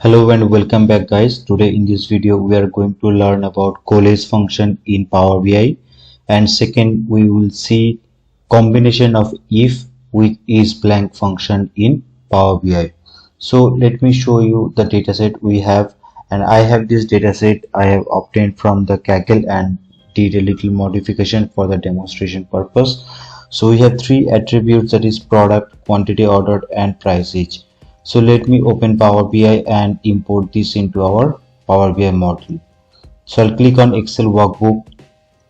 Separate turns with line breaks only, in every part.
Hello and welcome back guys. Today in this video we are going to learn about Coalesce function in Power BI, and second we will see combination of if with IsBlank function in Power BI. So let me show you the dataset we have, and I have this dataset I have obtained from the Kaggle and did a little modification for the demonstration purpose. So we have three attributes, that is product, quantity ordered and price each. So let me open Power BI and import this into our Power BI model. So I'll click on Excel workbook,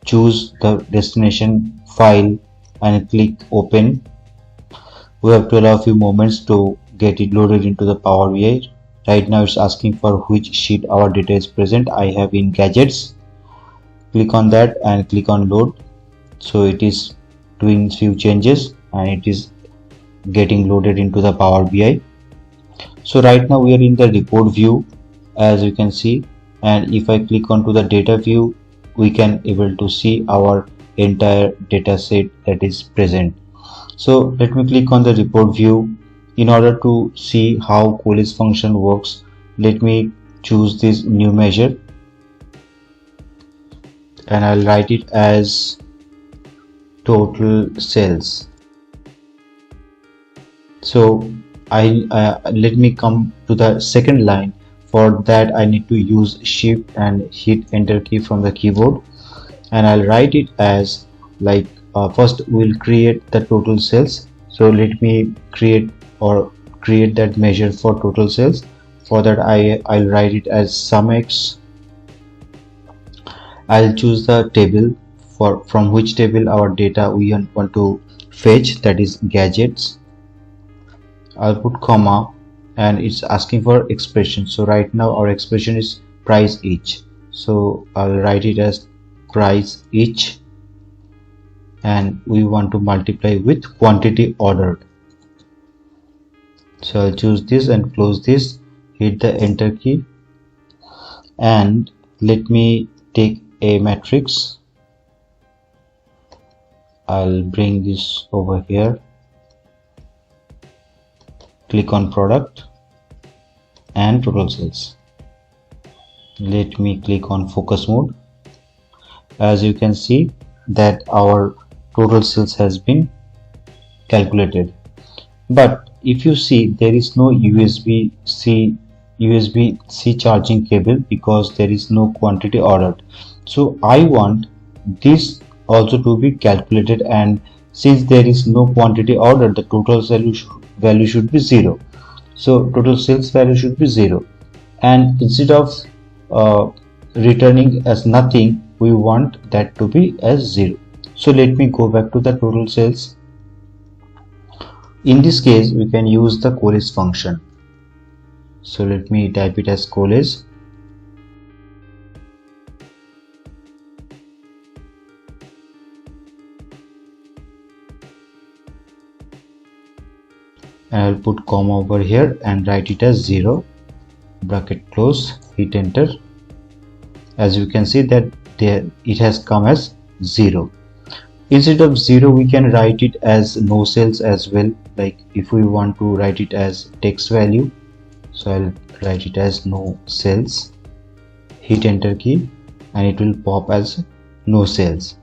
choose the destination file and click open. We have to allow a few moments to get it loaded into the Power BI. Right now it's asking for which sheet our data is present. I have in gadgets. Click on that and click on load. So it is doing few changes and it is getting loaded into the Power BI. So right now we are in the report view, as you can see, and if I click onto the data view, we can able to see our entire data set that is present. So let me click on the report view. In order to see how Coalesce function works, let me choose this new measure and I'll write it as total sales. So let me come to the second line. For that I need to use shift and hit enter key from the keyboard, and I'll write it as like first we'll create the total sales. So let me create that measure for total sales. For that I'll write it as SumX. I'll choose the table from which table our data we want to fetch, that is gadgets. I'll put comma and it's asking for expression. So right now our expression is price each. So I'll write it as price each, and we want to multiply with quantity ordered. So I'll choose this and close this, hit the enter key, and let me take a matrix. I'll bring this over here. Click on product and total sales. Let me click on focus mode. As you can see that our total sales has been calculated, but if you see there is no USB-C charging cable because there is no quantity ordered. So I want this also to be calculated, and since there is no quantity ordered, the total value should be 0. So total sales value should be 0, and instead of returning as nothing, we want that to be as 0. So let me go back to the total sales. In this case we can use the Coalesce function. So let me type it as Coalesce. And I'll put comma over here and write it as 0, bracket close, hit enter. As you can see that there it has come as 0. Instead of 0 we can write it as no sales as well. Like if we want to write it as text value, so I'll write it as no sales, hit enter key, and it will pop as no sales.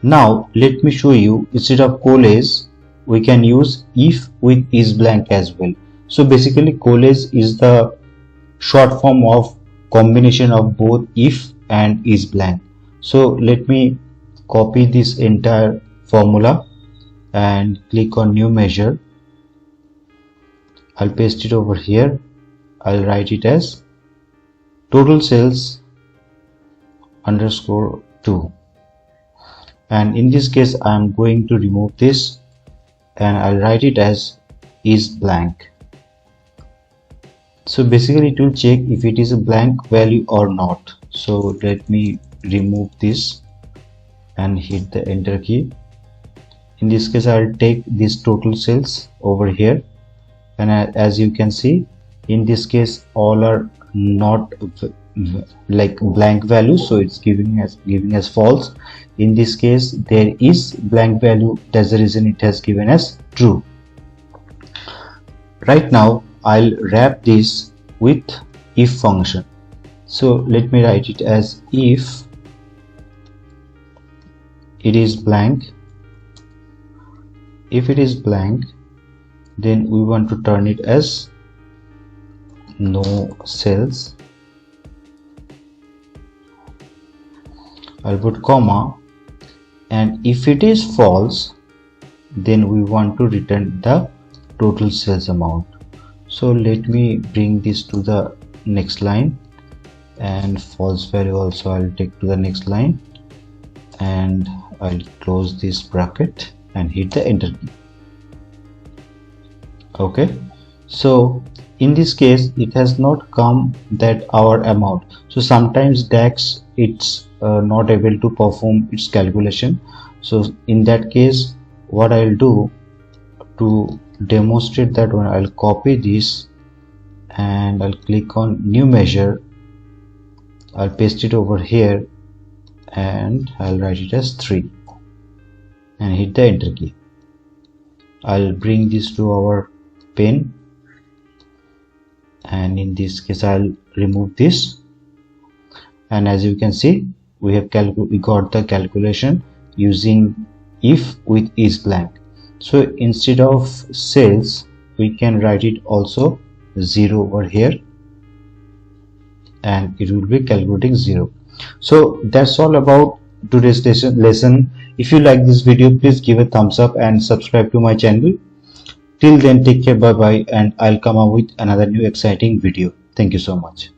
Now let me show you, instead of Coalesce we can use if with IsBlank as well. So basically Coalesce is the short form of combination of both if and IsBlank. So let me copy this entire formula and click on new measure. I'll paste it over here. I'll write it as total sales underscore 2, and in this case I am going to remove this and I'll write it as IsBlank. So basically it will check if it is a blank value or not. So let me remove this and hit the enter key. In this case I'll take this total sales over here, and as you can see in this case all are not like blank values, so it's giving us false. In this case there is blank value, that's the reason it has given us true. Right now I'll wrap this with if function. So let me write it as if it is blank. If it is blank, then we want to turn it as no cells. I'll put comma, and if it is false, then we want to return the total sales amount. So let me bring this to the next line, and false value also I'll take to the next line, and I'll close this bracket and hit the enter key. Okay, so in this case it has not come that our amount. So sometimes DAX it's not able to perform its calculation. So in that case, what I'll do to demonstrate that one, I'll copy this and I'll click on new measure. I'll paste it over here and I'll write it as 3 and hit the enter key. I'll bring this to our pen, and in this case I'll remove this, and as you can see we got the calculation using if with IsBlank. So instead of sales we can write it also 0 over here, and it will be calculating 0. So that's all about today's lesson. If you like this video, please give a thumbs up and subscribe to my channel. Till then, take care, bye bye, and I'll come up with another new exciting video. Thank you so much.